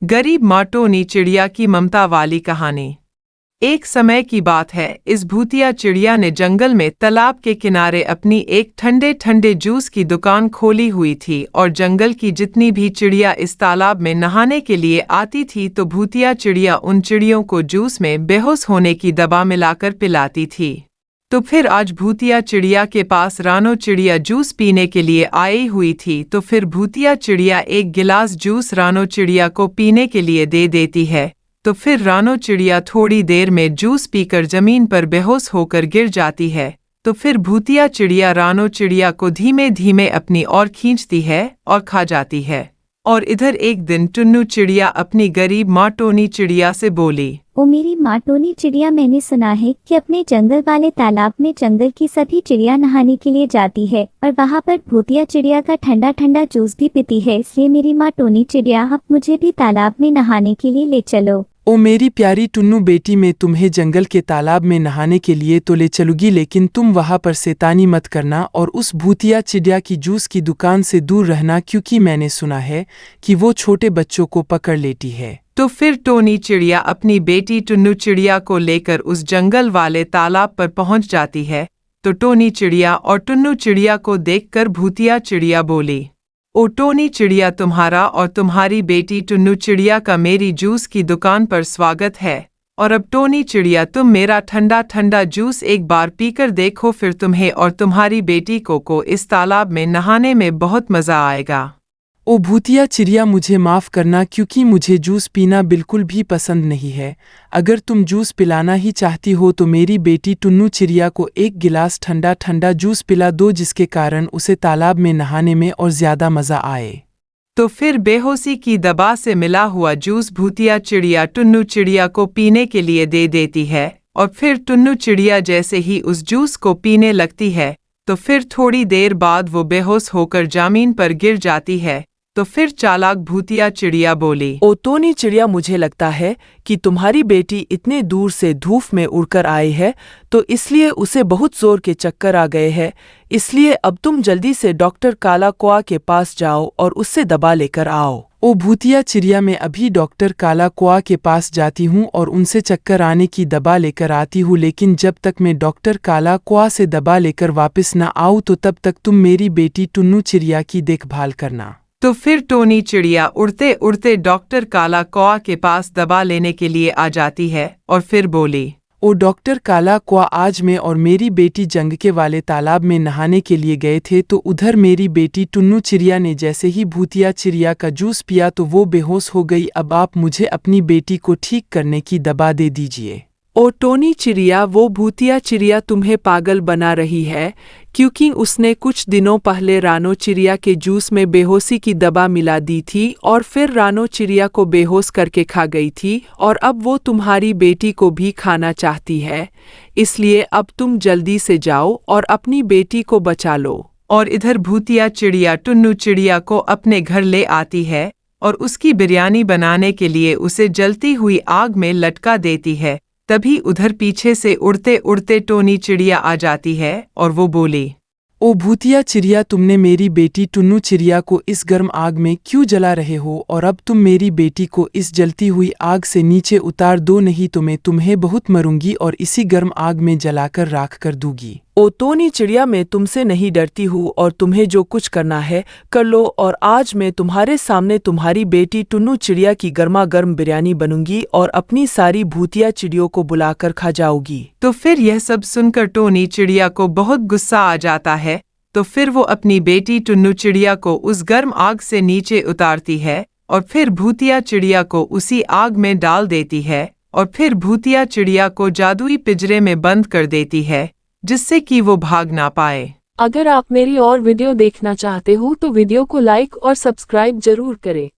गरीब माँ टोनी चिड़िया की ममता वाली कहानी। एक समय की बात है, इस भूतिया चिड़िया ने जंगल में तालाब के किनारे अपनी एक ठंडे ठंडे जूस की दुकान खोली हुई थी और जंगल की जितनी भी चिड़िया इस तालाब में नहाने के लिए आती थी तो भूतिया चिड़िया उन चिड़ियों को जूस में बेहोश होने की दवा मिलाकर पिलाती थी। तो फिर आज भूतिया चिड़िया के पास रानो चिड़िया जूस पीने के लिए आई हुई थी। तो फिर भूतिया चिड़िया एक गिलास जूस रानो चिड़िया को पीने के लिए दे देती है। तो फिर रानो चिड़िया थोड़ी देर में जूस पीकर जमीन पर बेहोश होकर गिर जाती है। तो फिर भूतिया चिड़िया रानो चिड़िया को धीमे धीमे अपनी ओर खींचती है और खा जाती है। और इधर एक दिन टुन्नू चिड़िया अपनी गरीब माँ टोनी चिड़िया से बोली, ओ मेरी माँ टोनी चिड़िया, मैंने सुना है कि अपने जंगल वाले तालाब में जंगल की सभी चिड़िया नहाने के लिए जाती है और वहाँ पर भूतिया चिड़िया का ठंडा ठंडा जूस भी पीती है। इसलिए मेरी माँ टोनी चिड़िया, अब मुझे भी तालाब में नहाने के लिए ले चलो। ओ मेरी प्यारी टुन्नू बेटी, मैं तुम्हें जंगल के तालाब में नहाने के लिए तो ले चलूंगी, लेकिन तुम वहाँ पर शैतानी मत करना और उस भूतिया चिड़िया की जूस की दुकान से दूर रहना, क्योंकि मैंने सुना है कि वो छोटे बच्चों को पकड़ लेती है। तो फिर टोनी चिड़िया अपनी बेटी टुन्नू चिड़िया को लेकर उस जंगल वाले तालाब पर पहुंच जाती है। तो टोनी चिड़िया और टुन्नू चिड़िया को देखकर भूतिया चिड़िया बोली, ओ टोनी चिड़िया, तुम्हारा और तुम्हारी बेटी टुन्नू चिड़िया का मेरी जूस की दुकान पर स्वागत है। और अब टोनी चिड़िया, तुम मेरा ठंडा ठंडा जूस एक बार पीकर देखो, फिर तुम्हें और तुम्हारी बेटी को इस तालाब में नहाने में बहुत मज़ा आएगा। ओ भूतिया चिड़िया, मुझे माफ़ करना, क्योंकि मुझे जूस पीना बिल्कुल भी पसंद नहीं है। अगर तुम जूस पिलाना ही चाहती हो तो मेरी बेटी टुन्नू चिड़िया को एक गिलास ठंडा ठंडा जूस पिला दो, जिसके कारण उसे तालाब में नहाने में और ज़्यादा मज़ा आए। तो फिर बेहोशी की दवा से मिला हुआ जूस भूतिया चिड़िया टुन्नू चिड़िया को पीने के लिए दे देती है। और फिर टुन्नू चिड़िया जैसे ही उस जूस को पीने लगती है तो फिर थोड़ी देर बाद वो बेहोश होकर जमीन पर गिर जाती है। तो फिर चालाक भूतिया चिड़िया बोली, ओ टोनी चिड़िया, मुझे लगता है कि तुम्हारी बेटी इतने दूर से धूप में उड़कर आई है, तो इसलिए उसे बहुत जोर के चक्कर आ गए हैं। इसलिए अब तुम जल्दी से डॉक्टर काला कौआ के पास जाओ और उससे दवा लेकर आओ। ओ भूतिया चिड़िया, मैं अभी डॉक्टर काला कौआ के पास जाती हूँ और उनसे चक्कर आने की दवा लेकर आती हूँ, लेकिन जब तक मैं डॉक्टर काला कौआ से दवा लेकर वापस न आऊँ तो तब तक तुम मेरी बेटी टुन्नू चिड़िया की देखभाल करना। तो फिर टोनी चिड़िया उड़ते उड़ते डॉक्टर काला कौआ के पास दवा लेने के लिए आ जाती है और फिर बोली, ओ डॉक्टर काला कौआ, आज मैं और मेरी बेटी जंग के वाले तालाब में नहाने के लिए गए थे, तो उधर मेरी बेटी टुन्नू चिड़िया ने जैसे ही भूतिया चिड़िया का जूस पिया तो वो बेहोश हो गई। अब आप मुझे अपनी बेटी को ठीक करने की दवा दे दीजिए। ओ टोनी चिड़िया, वो भूतिया चिड़िया तुम्हें पागल बना रही है, क्योंकि उसने कुछ दिनों पहले रानो चिड़िया के जूस में बेहोशी की दवा मिला दी थी और फिर रानो चिड़िया को बेहोश करके खा गई थी, और अब वो तुम्हारी बेटी को भी खाना चाहती है। इसलिए अब तुम जल्दी से जाओ और अपनी बेटी को बचा लो। और इधर भूतिया चिड़िया टुन्नू चिड़िया को अपने घर ले आती है और उसकी बिरयानी बनाने के लिए उसे जलती हुई आग में लटका देती है। तभी उधर पीछे से उड़ते उड़ते टोनी चिड़िया आ जाती है और वो बोली, ओ भूतिया चिड़िया, तुमने मेरी बेटी टुन्नू चिड़िया को इस गर्म आग में क्यों जला रहे हो, और अब तुम मेरी बेटी को इस जलती हुई आग से नीचे उतार दो, नहीं तो मैं तुम्हें बहुत मरूंगी और इसी गर्म आग में जलाकर राख कर दूंगी। ओ टोनी चिड़िया, मैं तुमसे नहीं डरती हूँ और तुम्हें जो कुछ करना है कर लो, और आज मैं तुम्हारे सामने तुम्हारी बेटी टुन्नू चिड़िया की गर्मा गर्म बिरयानी बनूंगी और अपनी सारी भूतिया चिड़ियों को बुलाकर खा जाऊंगी। तो फिर यह सब सुनकर टोनी चिड़िया को बहुत गुस्सा आ जाता है। तो फिर वो अपनी बेटी टुन्नू चिड़िया को उस गर्म आग से नीचे उतारती है और फिर भूतिया चिड़िया को उसी आग में डाल देती है और फिर भूतिया चिड़िया को जादुई पिंजरे में बंद कर देती है, जिससे कि वो भाग ना पाए। अगर आप मेरी और वीडियो देखना चाहते हो तो वीडियो को लाइक और सब्सक्राइब जरूर करें।